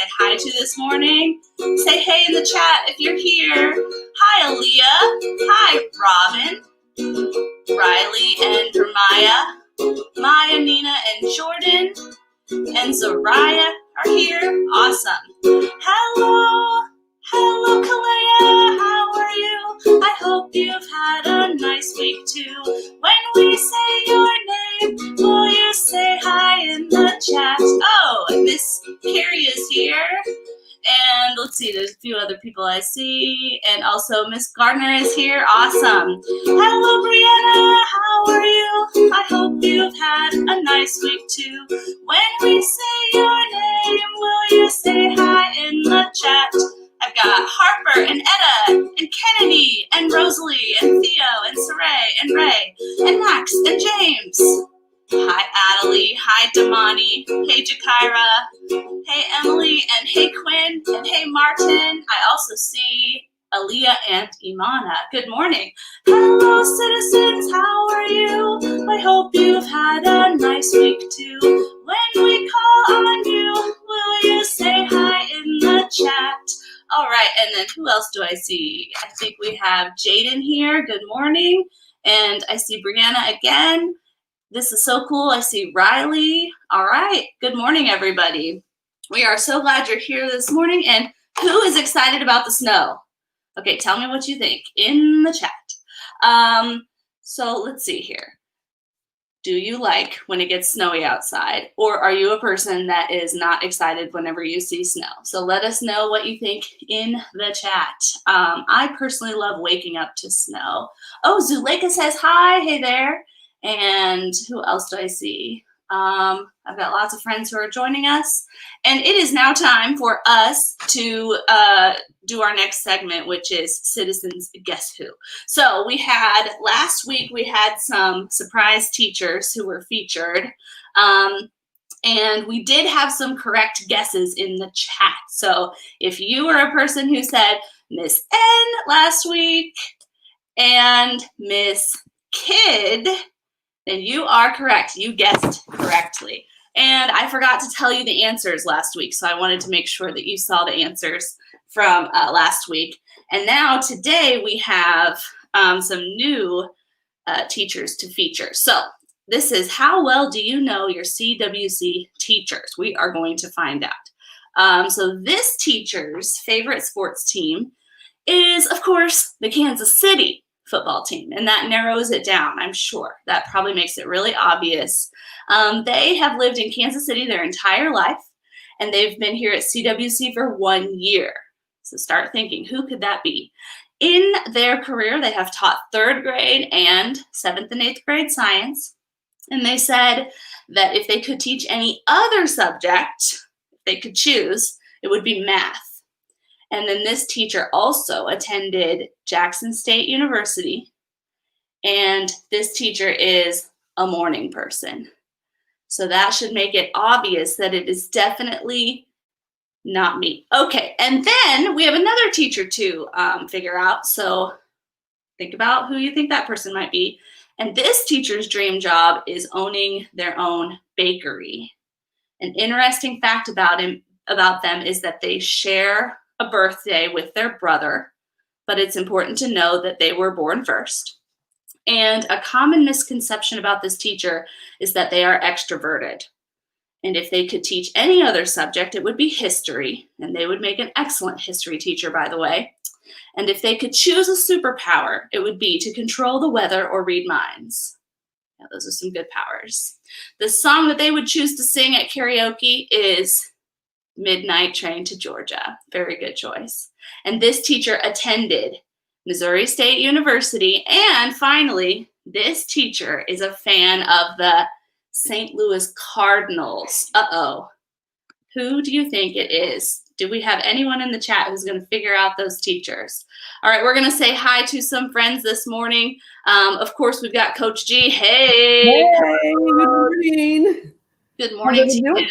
say hi to this morning? Say hey in the chat if you're here. Hi, Aaliyah. Hi, Robin, Riley, and Jeremiah. Maya, Nina, and Jordan, and Zariah are here. Awesome. Hello, Kalea. How are you? I hope you've had a nice week too. When we say your name, will you say hi in the chat? Oh, and Miss Carrie is here. And let's see, there's a few other people I see. And also Miss Gardner is here. Awesome. Hello, Brianna. How are you? I hope you've had a nice week too. When we say your name, will you say hi in the chat? I've got Harper and Etta and Kennedy and Rosalie and Theo and Saray and Ray and Max and James. Hi, Adelie. Hi, Damani. Hey, Jakira. Hey, Emily. And hey, Quinn. And hey, Martin. I also see Aaliyah and Imana. Good morning. Hello, citizens. How are you? I hope you've had a nice week too. When we call on you, will you say hi in the chat? All right, and then who else do I see? I think we have Jaden here. Good morning. And I see Brianna again. This is so cool. I see Riley. All right. Good morning, everybody. We are so glad you're here this morning. And who is excited about the snow? Okay, tell me what you think in the chat. So let's see here. Do you like when it gets snowy outside? Or are you a person that is not excited whenever you see snow? So let us know what you think in the chat. I personally love waking up to snow. Oh, Zuleika says hi. Hey there. And who else do I see? I've got lots of friends who are joining us. And it is now time for us to do our next segment, which is Citizens Guess Who. So last week we had some surprise teachers who were featured. And we did have some correct guesses in the chat. So if you were a person who said Miss N last week and Miss Kid, then you are correct. You guessed correctly. And I forgot to tell you the answers last week, so I wanted to make sure that you saw the answers from last week. And now today we have some new teachers to feature. So this is how well do you know your CWC teachers? We are going to find out. So this teacher's favorite sports team is, of course, the Kansas City football team, and that narrows it down, I'm sure. That probably makes it really obvious. They have lived in Kansas City their entire life, and they've been here at CWC for 1 year. So start thinking, who could that be? In their career, they have taught 3rd grade and 7th and 8th grade science, and they said that if they could teach any other subject, if they could choose, it would be math. And then this teacher also attended Jackson State University. And this teacher is a morning person. So that should make it obvious that it is definitely not me. Okay, and then we have another teacher to figure out. So think about who you think that person might be. And this teacher's dream job is owning their own bakery. An interesting fact about them is that they share a birthday with their brother, but it's important to know that they were born first. And a common misconception about this teacher is that they are extroverted. And if they could teach any other subject, it would be history, and they would make an excellent history teacher, by the way. And if they could choose a superpower, it would be to control the weather or read minds. Now, those are some good powers. The song that they would choose to sing at karaoke is Midnight Train to Georgia. Very good choice. And this teacher attended Missouri State University. And finally, this teacher is a fan of the St. Louis Cardinals. Uh-oh. Who do you think it is? Do we have anyone in the chat who's going to figure out those teachers? All right, we're going to say hi to some friends this morning. Of course, we've got Coach G. Hey. Hey, good morning. Good morning to you.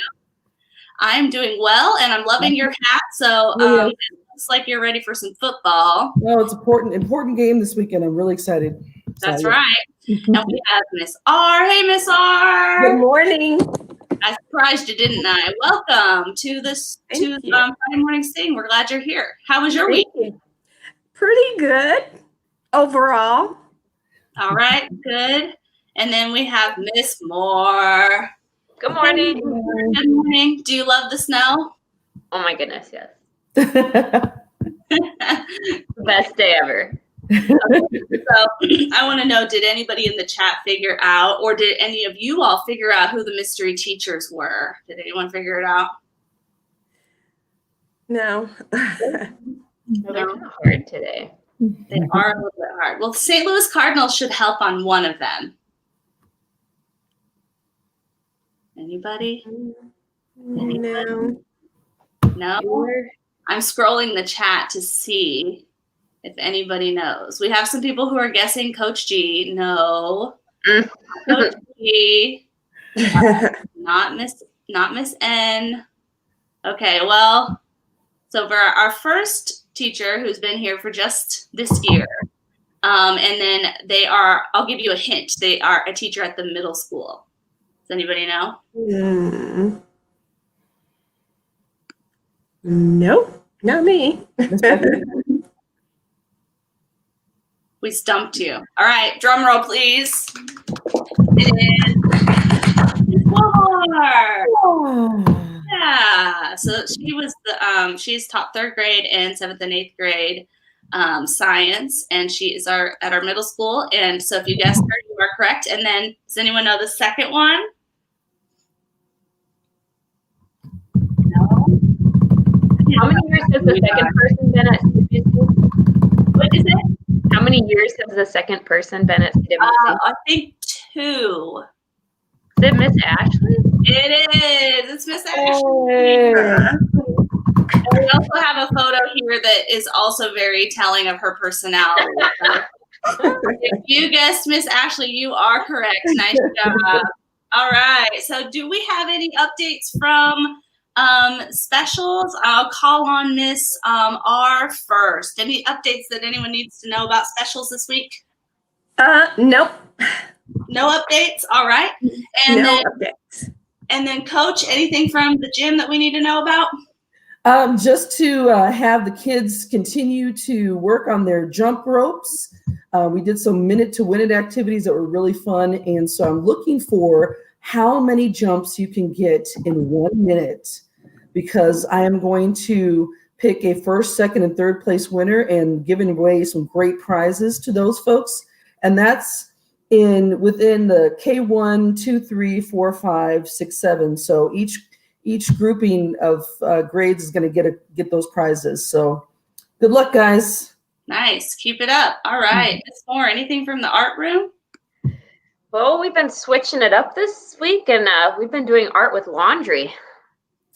I'm doing well, and I'm loving your hat. So it looks like you're ready for some football. Well, it's important game this weekend. I'm really excited. That's right. And we have Miss R. Hey, Miss R. Good morning. I surprised you, didn't I? Welcome to this Friday Morning Sing. We're glad you're here. How was your week? Pretty good overall. All right, good. And then we have Miss Moore. Good morning. Good morning. Do you love the snow? Oh my goodness, yes. Best day ever. So I want to know, did anybody in the chat figure out, or did any of you all figure out who the mystery teachers were? Did anyone figure it out? No. Well, they're kind of hard today. They are a little bit hard. Well, the St. Louis Cardinals should help on one of them. Anybody? No. No? I'm scrolling the chat to see if anybody knows. We have some people who are guessing Coach G. No. Coach G. Not Miss N. Okay, well, so for our first teacher who's been here for just this year, and then I'll give you a hint, they are a teacher at the middle school. Does anybody know? Nope, not me. We stumped you. All right, drum roll, please. It is Tobar. Yeah. So she was she's taught 3rd grade and 7th and 8th grade science, and she is at our middle school. And so if you guessed her, you are correct. And then does anyone know the second one? No. How many years has the second person been at CWC? What is it? How many years has the second person been at CWC? I think 2. Is it Miss Ashley? It is. It's Miss Ashley. And we also have a photo here that is also very telling of her personality. If you guessed Miss Ashley, you are correct. Nice job. All right. So do we have any updates from specials? I'll call on Miss R first. Any updates that anyone needs to know about specials this week? Nope. No updates? All right. And then Coach, anything from the gym that we need to know about? Just to have the kids continue to work on their jump ropes. We did some minute to win it activities that were really fun. And so I'm looking for how many jumps you can get in 1 minute, because I am going to pick a 1st, 2nd, and 3rd place winner and giving away some great prizes to those folks. And that's within the K1, 2, 3, 4, 5, 6, 7. So each grouping of grades is going to get those prizes. So good luck, guys. Nice. Keep it up. All right. Miss Moore, anything from the art room? Well, we've been switching it up this week, and we've been doing art with laundry.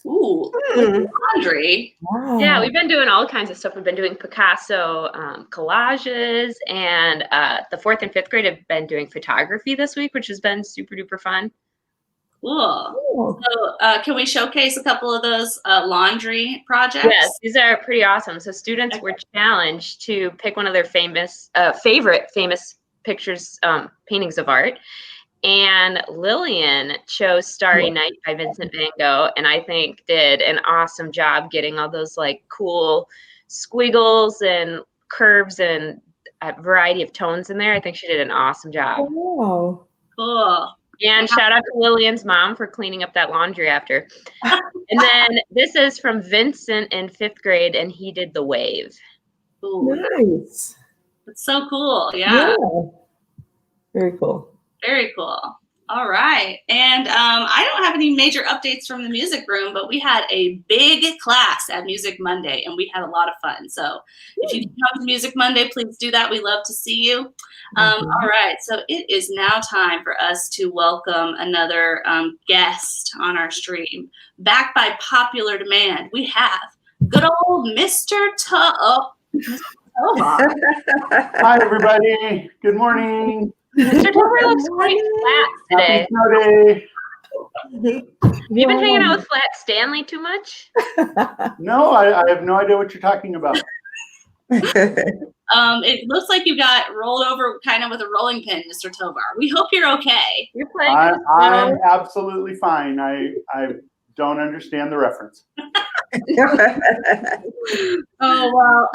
Ooh, laundry. Wow. Yeah, we've been doing all kinds of stuff. We've been doing Picasso collages, and the 4th and 5th grade have been doing photography this week, which has been super duper fun. Cool. So can we showcase a couple of those laundry projects? Yes, these are pretty awesome. So students were challenged to pick one of their favorite famous pictures, paintings of art. And Lillian chose Starry Night by Vincent van Gogh, and I think did an awesome job getting all those like cool squiggles and curves and a variety of tones in there. I think she did an awesome job. Wow. Cool. And shout out to Lillian's mom for cleaning up that laundry after. And then this is from Vincent in 5th grade, and he did The Wave. Ooh, Nice. that's so cool. Yeah. Very cool. Very cool. All right. And I don't have any major updates from the music room, but we had a big class at Music Monday, and we had a lot of fun. So if you can come to Music Monday, please do that. We love to see you. All right. So it is now time for us to welcome another guest on our stream. Back by popular demand, we have good old Mr. Tobar. Hi, everybody. Good morning. Mr. Tobar looks quite flat today. Happy snow day. Have you been hanging out with Flat Stanley too much? No, I have no idea what you're talking about. It looks like you got rolled over kind of with a rolling pin, Mr. Tobar. We hope you're okay. You're playing. I'm absolutely fine. I don't understand the reference. Oh well,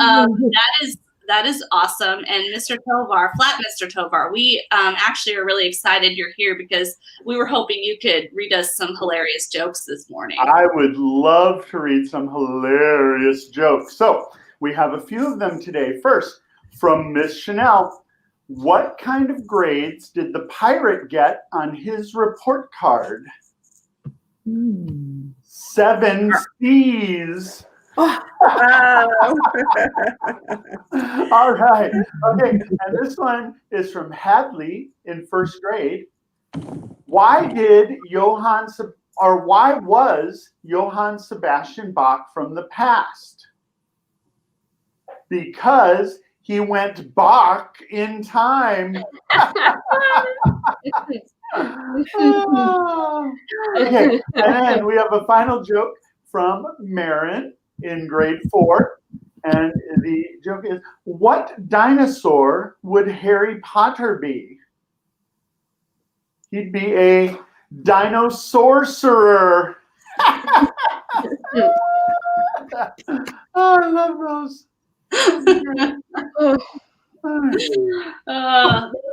that is awesome. And Mr. Tovar, Flat Mr. Tovar, we actually are really excited you're here because we were hoping you could read us some hilarious jokes this morning. I would love to read some hilarious jokes. So we have a few of them today. First, from Miss Chanel, what kind of grades did the pirate get on his report card? 7 C's. All right. Okay. And this one is from Hadley in 1st grade. Why was Johann Sebastian Bach from the past? Because he went Bach in time. Okay. And then we have a final joke from Marin in grade 4. And the joke is, what dinosaur would Harry Potter be? He'd be a dinosaur-cerer. Oh, I love those. Those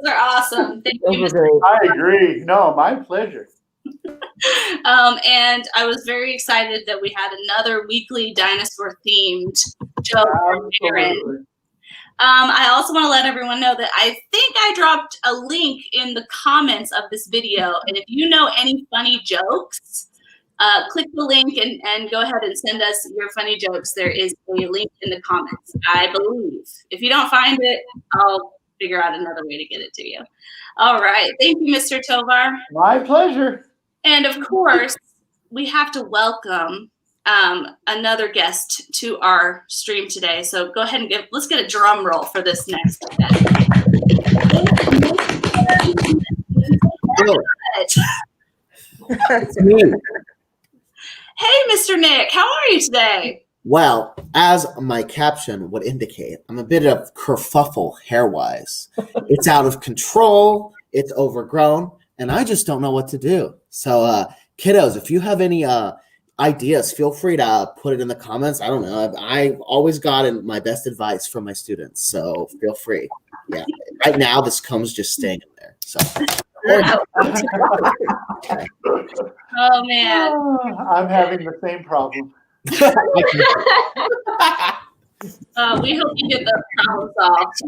are awesome. Thank you, Mr. I agree. No, my pleasure. And I was very excited that we had another weekly dinosaur-themed joke from Marin. I also want to let everyone know that I think I dropped a link in the comments of this video. And if you know any funny jokes, click the link and go ahead and send us your funny jokes. There is a link in the comments, I believe. If you don't find it, I'll figure out another way to get it to you. All right. Thank you, Mr. Tovar. My pleasure. And of course, we have to welcome another guest to our stream today. So go ahead and let's get a drum roll for this next event. It's me. Hey, Mr. Nick, how are you today? Well, as my caption would indicate, I'm a bit of kerfuffle hair-wise. It's out of control, it's overgrown, and I just don't know what to do. So, kiddos, if you have any ideas, feel free to put it in the comments. I don't know. I've always gotten my best advice from my students, so feel free. Yeah. Right now, this comb's just staying in there. So. Oh, man. I'm having the same problem. We hope you get the problem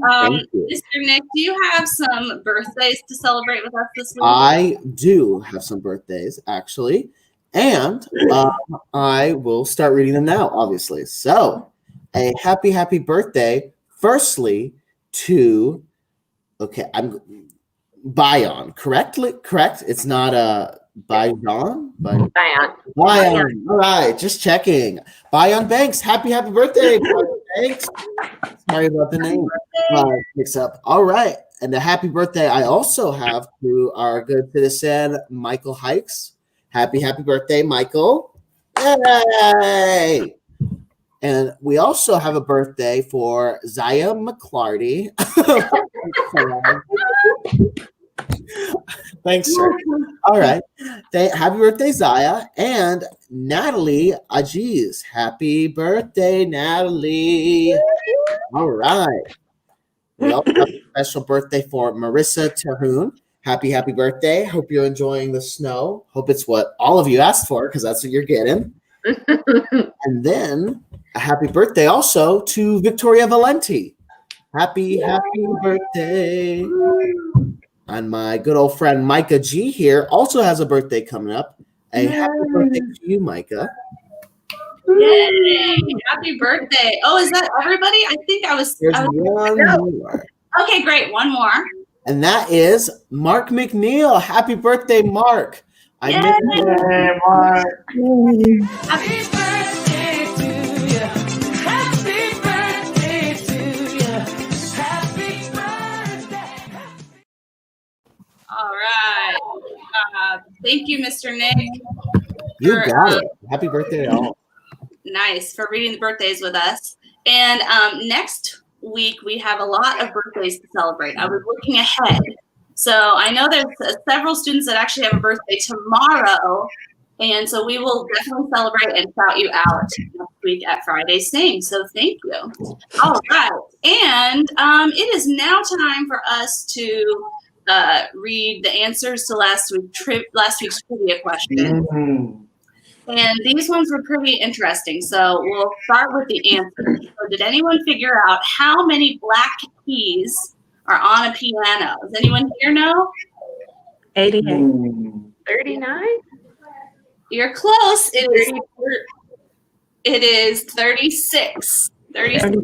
solved. Mr. Nick, do you have some birthdays to celebrate with us this week? I do have some birthdays, actually. And I will start reading them now, obviously. So, a happy birthday, firstly, to, I'm Bayon, correct? It's not Bayon? Bayon. All right, just checking. Bayon Banks, happy birthday, Bayon Banks. Sorry about the name. Mix up. All right, and a happy birthday I also have to our good citizen, Michael Hikes. Happy birthday, Michael. Yay! And we also have a birthday for Zaya McClarty. Thanks, sir. All right. Happy birthday, Zaya. And Natalie Ajiz. Happy birthday, Natalie. All right. We also have a special birthday for Marissa Terhune. Happy birthday. Hope you're enjoying the snow. Hope it's what all of you asked for, because that's what you're getting. And then a happy birthday also to Victoria Valenti. Happy birthday. And my good old friend Micah G here also has a birthday coming up. A happy birthday to you, Micah. Yay! Happy birthday. Oh, is that everybody? I think I was. There's one more. Okay, great. One more. And that is Mark McNeil. Happy birthday, Mark. Hey, Mark. Happy birthday to you. Happy birthday to you. Happy birthday. All right. Thank you, Mr. Nick. You got it. Happy birthday to all. Nice for reading the birthdays with us. And next week, we have a lot of birthdays to celebrate. I was looking ahead. So I know there's several students that actually have a birthday tomorrow. And so we will definitely celebrate and shout you out next week at Friday's Sing. So thank you. All right. And it is now time for us to read the answers to last week's trivia question. And these ones were pretty interesting. So we'll start with the answers. So did anyone figure out how many black keys are on a piano? Does anyone here know? 88. 39? You're close. It is 36. 36.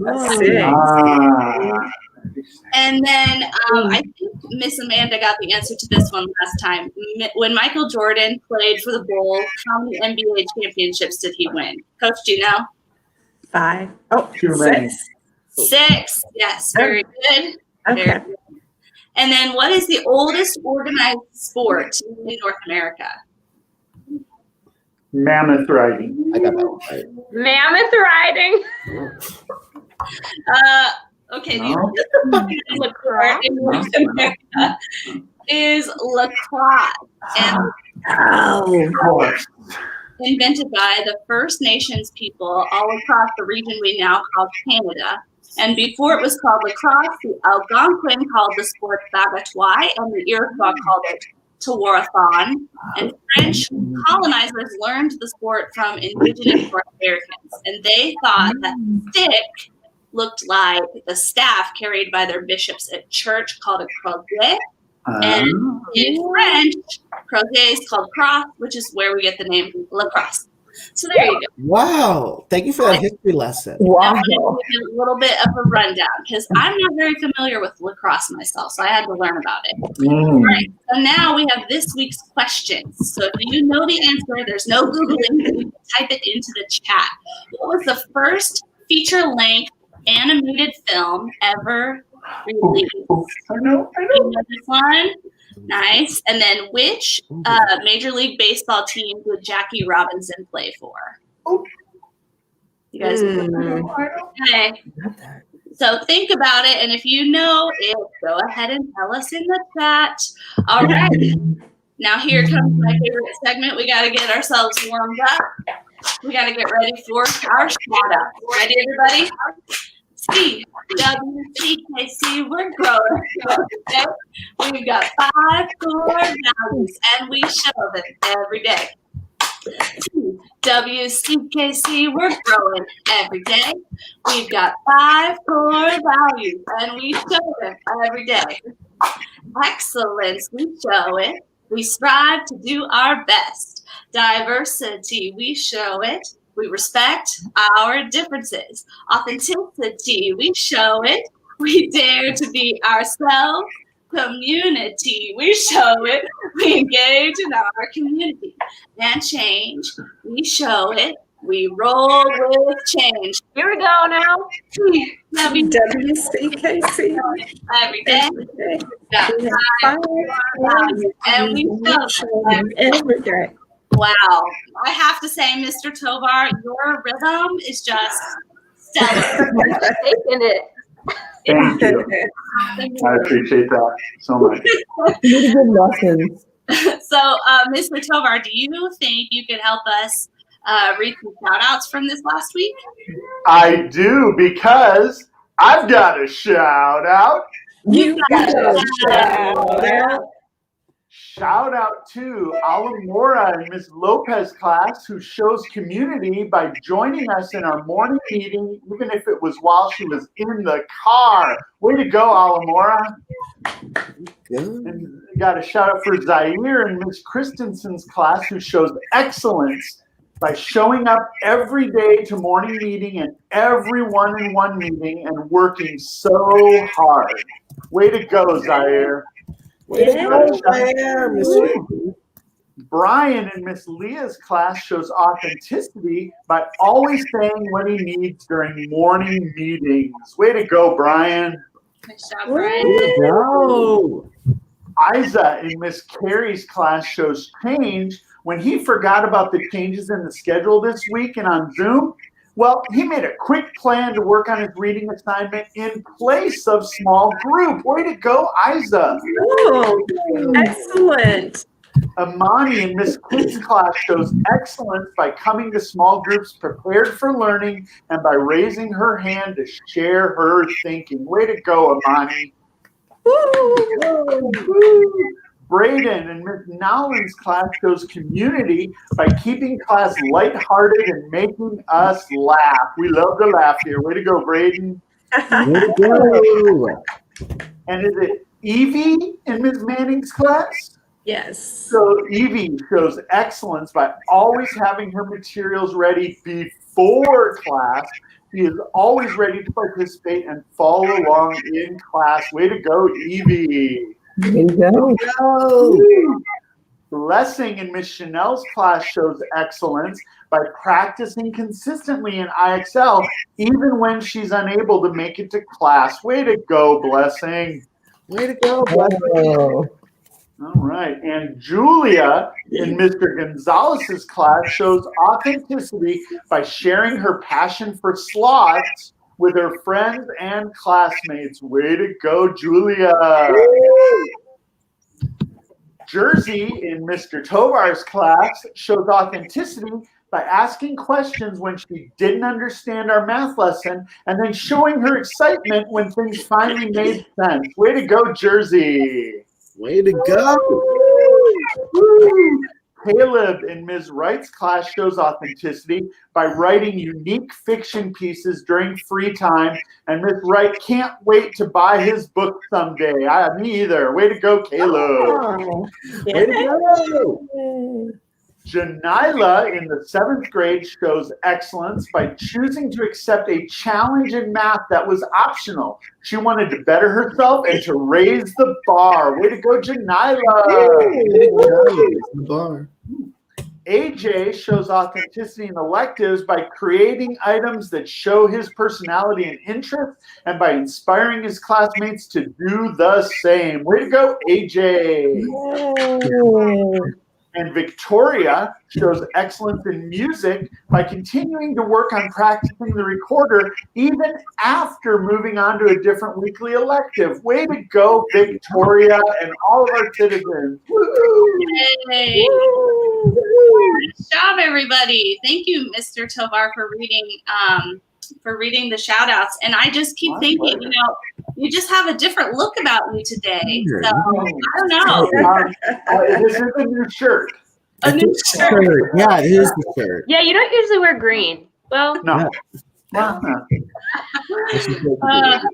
And then I think Miss Amanda got the answer to this one last time. When Michael Jordan played for the Bulls, how many NBA championships did he win? Coach, do you know? 5. Oh, Too many. 6. Yes, very good. Okay. Very good. And then what is the oldest organized sport in North America? Mammoth riding. I got that one right. Mammoth riding. Okay, No. the lacrosse in North America is lacrosse, and Of course. invented by the First Nations people all across the region we now call Canada. And before it was called lacrosse, the Algonquin called the sport bagatois, and the Iroquois called it Tawarrathon. And French colonizers learned the sport from indigenous North Americans, and they thought that stick looked like the staff carried by their bishops at church called a crosier. And in French, crosier is called crosse, which is where we get the name lacrosse. So there you go. Wow. Thank you for that history lesson. Now, Wow. I'm going to give you a little bit of a rundown because I'm not very familiar with lacrosse myself, so I had to learn about it. All right, so now we have this week's questions. So if you know the answer, there's no Googling, you can type it into the chat. What was the first feature-length animated film ever released? I know. You know this one? Nice. And then which Major League Baseball team did Jackie Robinson play for? You guys okay. So think about it, and if you know it, go ahead and tell us in the chat. All right. Now here comes my favorite segment. We got to get ourselves warmed up. We got to get ready for our shout out. Ready, everybody? CWCKC, we're growing. Okay? We've got 5 core values, and we show them every day. WCKC, we're growing every day. We've got 5 core values, and we show them every day. Excellence, we show it. We strive to do our best. Diversity, we show it. We respect our differences. Authenticity, we show it. We dare to be ourselves. Community, we show it. We engage in our community. And change, we show it. We roll with change. Here we go now. WCKC. Every day. Yeah. And we show it. Every day. Wow. I have to say, Mr. Tobar, your rhythm is just stellar. Taking it. Thank you. I appreciate that so much. Really good lessons. So, Mr. Tovar, do you think you could help us read some shout outs from this last week? I do, because I've got a shout out. You got a shout out. Shout out to Alamora and Ms. Lopez class, who shows community by joining us in our morning meeting, even if it was while she was in the car. Way to go, Alamora. Good. And we got a shout out for Zaire and Ms. Christensen's class, who shows excellence by showing up every day to morning meeting and every one-on-one meeting and working so hard. Way to go, Zaire. Way to go there, Mr. Brian in Miss Leah's class shows authenticity by always saying what he needs during morning meetings. Way to go, Brian. Nice job, Brian. No. Isa in Miss Carey's class shows change when he forgot about the changes in the schedule this week and on Zoom. Well, he made a quick plan to work on his reading assignment in place of small group. Way to go, Isa. Oh, excellent. Amani in Miss Kidd's class shows excellence by coming to small groups prepared for learning and by raising her hand to share her thinking. Way to go, Amani. Braden in Miss Nowlin's class shows community by keeping class lighthearted and making us laugh. We love to laugh here. Way to go, Braden. Way to go. And is it Evie in Ms. Manning's class? Yes. So Evie shows excellence by always having her materials ready before class. She is always ready to participate and follow along in class. Way to go, Evie. There you go. Go. Blessing in Miss Chanel's class shows excellence by practicing consistently in IXL, even when she's unable to make it to class. Way to go, Blessing. Way to go, Blessing. Oh. All right. And Julia in Mr. Gonzalez's class shows authenticity by sharing her passion for sloths with her friends and classmates. Way to go, Julia. Jersey in Mr. Tobar's class shows authenticity by asking questions when she didn't understand our math lesson and then showing her excitement when things finally made sense. Way to go, Jersey. Way to go. Woo! Caleb in Ms. Wright's class shows authenticity by writing unique fiction pieces during free time, and Ms. Wright can't wait to buy his book someday. Me either. Way to go, Caleb. Oh, Way to go. Janila in the 7th grade shows excellence by choosing to accept a challenge in math that was optional. She wanted to better herself and to raise the bar. Way to go, Janila. The bar. AJ shows authenticity in electives by creating items that show his personality and interest and by inspiring his classmates to do the same. Way to go, AJ. And Victoria shows excellence in music by continuing to work on practicing the recorder even after moving on to a different weekly elective. Way to go, Victoria, and all of our citizens. Woo! Yay. Good job, everybody. Thank you, Mr. Tobar, for reading the shout outs. And I just keep thinking, you just have a different look about you today. So I don't know. This is a new shirt. A new shirt. Yeah, it is the shirt. Yeah, you don't usually wear green. Well, No.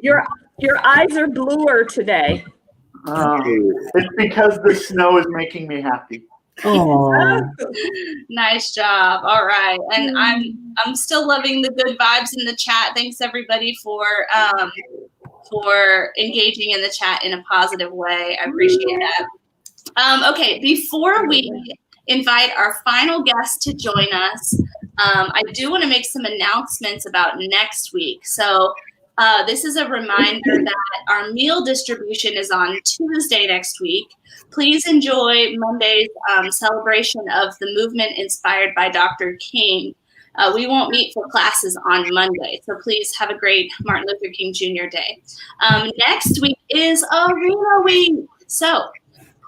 Your eyes are bluer today. It's because the snow is making me happy. Oh, Nice job. All right. And I'm still loving the good vibes in the chat. Thanks everybody for engaging in the chat in a positive way. I appreciate that. Okay, before we invite our final guest to join us, I do want to make some announcements about next week. So this is a reminder that our meal distribution is on Tuesday next week. Please enjoy Monday's celebration of the movement inspired by Dr. King. We won't meet for classes on Monday, so please have a great Martin Luther King Jr. Day. Next week is Arena Week, so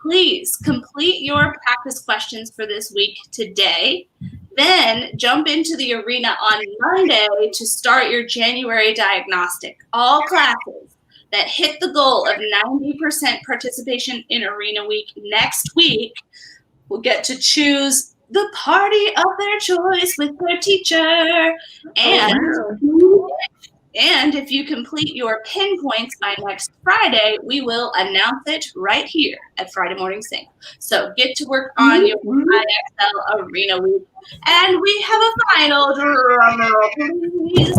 please complete your practice questions for this week today. Then jump into the arena on Monday to start your January diagnostic. All classes that hit the goal of 90% participation in Arena Week next week will get to choose the party of their choice with their teacher. And if you complete your pinpoints by next Friday, we will announce it right here at Friday Morning Sing. So get to work on your IXL Arena Week. And we have a final drum roll, please.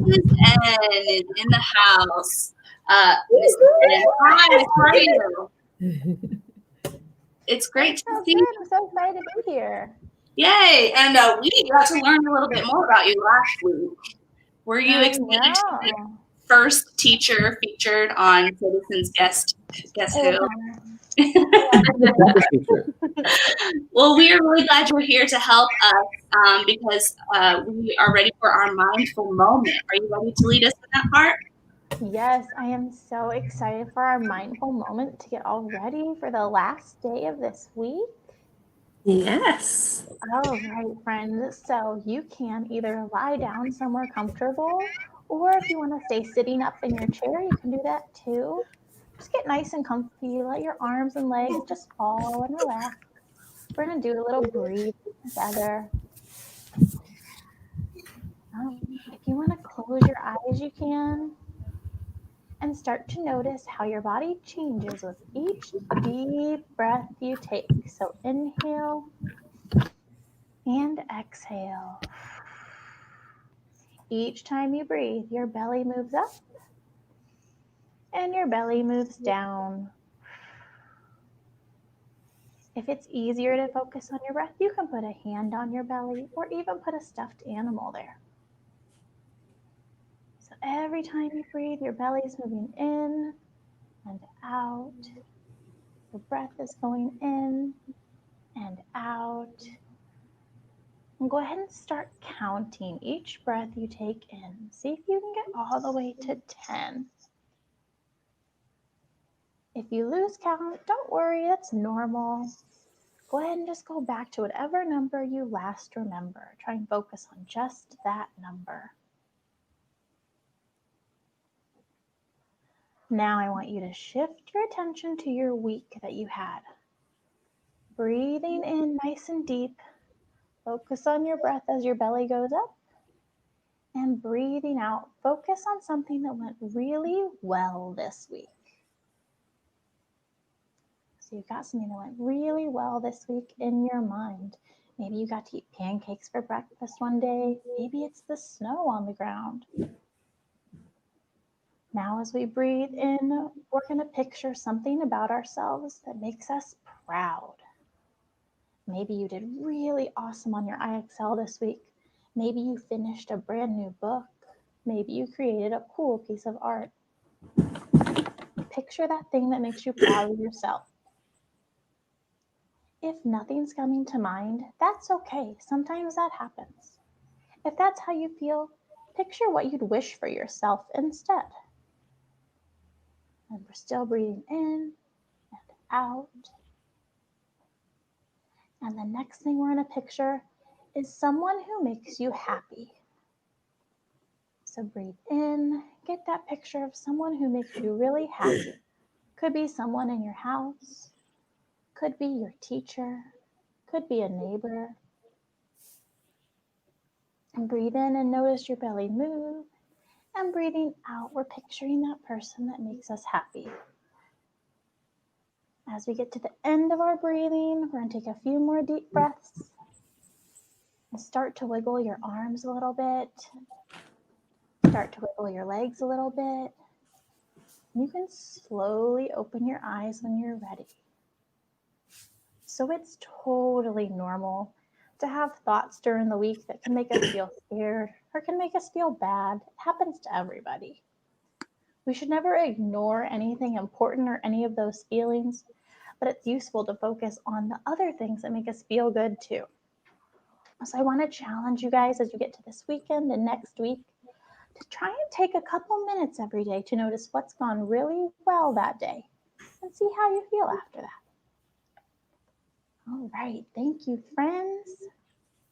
Mrs. N is in the house. Mrs. N, hi, how are you? It's great to see you. I'm so excited to be here. Yay! And we got to learn a little bit more about you last week. Were you excited to be the first teacher featured on Citizens Guess Who? That is true. Well, we are really glad you're here to help us because we are ready for our mindful moment. Are you ready to lead us in that part? Yes, I am so excited for our mindful moment to get all ready for the last day of this week. Yes. All right, friends. So you can either lie down somewhere comfortable, or if you want to stay sitting up in your chair, you can do that too. Just get nice and comfy. Let your arms and legs just fall and relax. We're going to do a little breathing together. If you want to close your eyes, you can. And start to notice how your body changes with each deep breath you take. So inhale and exhale. Each time you breathe, your belly moves up and your belly moves down. If it's easier to focus on your breath, you can put a hand on your belly or even put a stuffed animal there. So every time you breathe, your belly is moving in and out. Your breath is going in and out. And go ahead and start counting each breath you take in. See if you can get all the way to 10. If you lose count, don't worry, that's normal. Go ahead and just go back to whatever number you last remember. Try and focus on just that number. Now I want you to shift your attention to your week that you had. Breathing in nice and deep. Focus on your breath as your belly goes up. And breathing out. Focus on something that went really well this week. So you've got something that went really well this week in your mind. Maybe you got to eat pancakes for breakfast one day. Maybe it's the snow on the ground. Now as we breathe in, we're going to picture something about ourselves that makes us proud. Maybe you did really awesome on your IXL this week. Maybe you finished a brand new book. Maybe you created a cool piece of art. Picture that thing that makes you proud of yourself. If nothing's coming to mind, that's okay. Sometimes that happens. If that's how you feel, picture what you'd wish for yourself instead. And we're still breathing in and out. And the next thing we're going to picture is someone who makes you happy. So breathe in, get that picture of someone who makes you really happy. Could be someone in your house, could be your teacher, could be a neighbor. And breathe in and notice your belly move. And breathing out, we're picturing that person that makes us happy. As we get to the end of our breathing, we're going to take a few more deep breaths and start to wiggle your arms a little bit. Start to wiggle your legs a little bit. You can slowly open your eyes when you're ready. So it's totally normal to have thoughts during the week that can make us feel scared or can make us feel bad. It happens to everybody. We should never ignore anything important or any of those feelings, but it's useful to focus on the other things that make us feel good too. So I want to challenge you guys as you get to this weekend and next week to try and take a couple minutes every day to notice what's gone really well that day and see how you feel after that. All right, thank you, friends.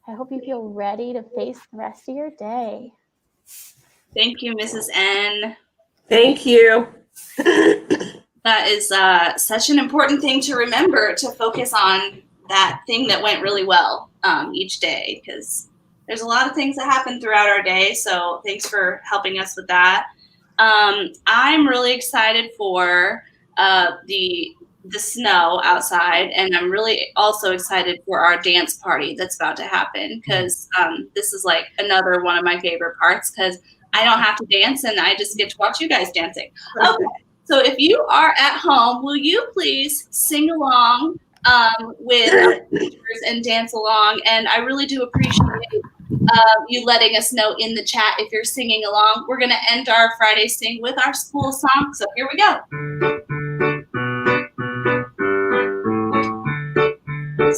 I hope you feel ready to face the rest of your day. Thank you, Mrs. N. Thank you. That is such an important thing to remember, to focus on that thing that went really well each day, because there's a lot of things that happen throughout our day. So thanks for helping us with that. I'm really excited for the snow outside, and I'm really also excited for our dance party that's about to happen, because this is like another one of my favorite parts, because I don't have to dance and I just get to watch you guys dancing. Okay, so if you are at home, will you please sing along with our teachers and dance along? And I really do appreciate you letting us know in the chat if you're singing along. We're going to end our Friday Sing with our school song, so here we go.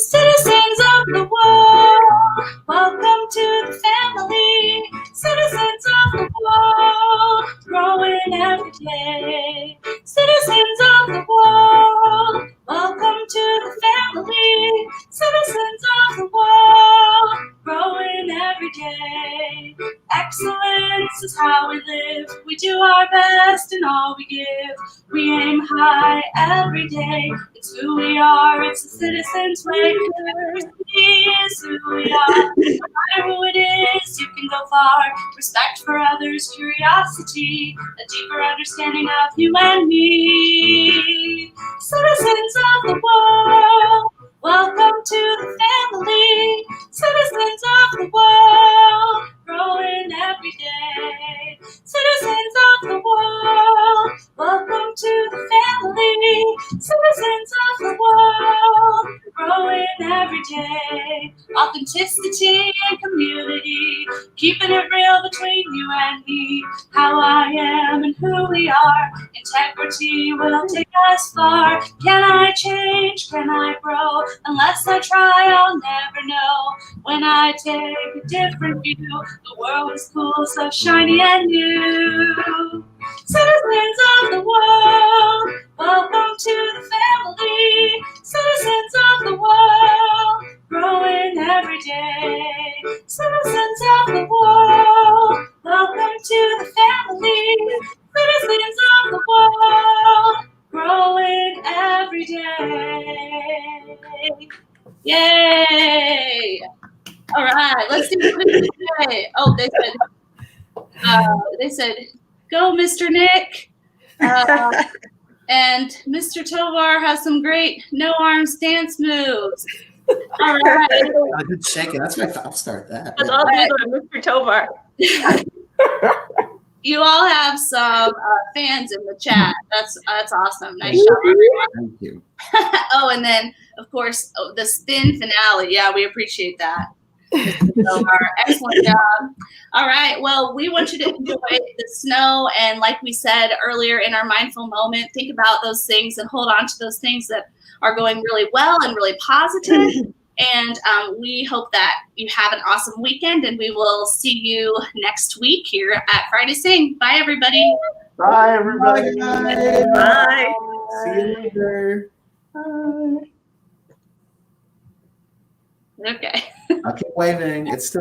Citizens of the world, welcome to the family. Citizens of the world, growing every day. Citizens of the world, welcome to the family. Citizens of the world, growing every day. Excellence is how we live. We do our best in all we give. We aim high every day. It's who we are. It's a citizen's way. Diversity is who we are. No matter who it is, you can go far. Respect for others, curiosity, a deeper understanding of you and me. Citizens of the world, welcome to the family. Citizens of the world, growing every day. Citizens of the world, welcome to the family. Citizens of the world, growing every day. Authenticity and community, keeping it real between you and me. How I am and who we are, integrity will take us far. Can I change? Can I grow? Unless I try, I'll never know. When I take a different view, the world is cool, so shiny and new. Citizens of the world, welcome to the family. Citizens of the world, growing every day. Citizens of the world, welcome to the family. Citizens of the world, growing every day. Yay! All right, let's see what we can say. Oh, they said, go, Mr. Nick. And Mr. Tovar has some great no arms dance moves. All right. I could shake it. That's right. I'll start that. That's all good on Mr. Tovar. You all have some fans in the chat. That's awesome. Nice job, everyone. Thank you. Oh, and then of course the spin finale. Yeah, we appreciate that. Tovar, excellent job. All right. Well, we want you to enjoy the snow, and like we said earlier in our mindful moment, think about those things and hold on to those things that are going really well and really positive. And we hope that you have an awesome weekend, and we will see you next week here at Friday Sing. Bye, everybody. Bye, everybody. Bye. See you later. Okay. I'll keep waving. It's